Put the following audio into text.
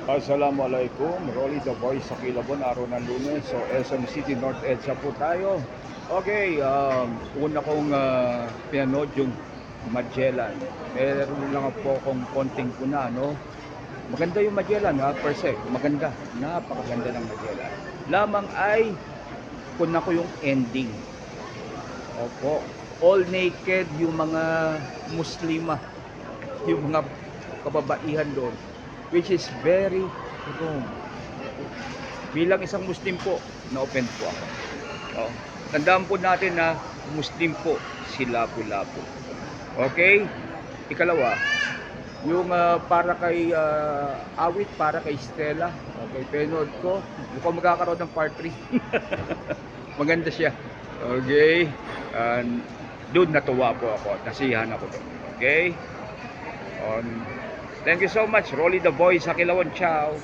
Assalamualaikum, Rolly the Voice sa Kilabon, araw ng Lunes. So, SM City North EDSA po tayo. Okay, una kong pinanood yung Magellan. Meron lang po akong konting puna, no? Maganda yung Magellan, ha, per se. Maganda, napakaganda ng Magellan. Lamang ay puna ko yung ending. Opo, all naked yung mga Muslima, yung mga kababaihan doon, which is very wrong. Bilang isang Muslim po, na-offend po ako. Oh. Tandaan po natin na Muslim po si Lapu-Lapu. Okay? Ikalawa, yung para kay awit para kay Stella. Okay, penood ko. Mukhang magkakaroon ng part 3. Maganda siya. Okay? Doon natuwa po ako. Nasiyahan ako doon. Okay? Thank you so much, Rolly the Voice sa Kilawon. Ciao.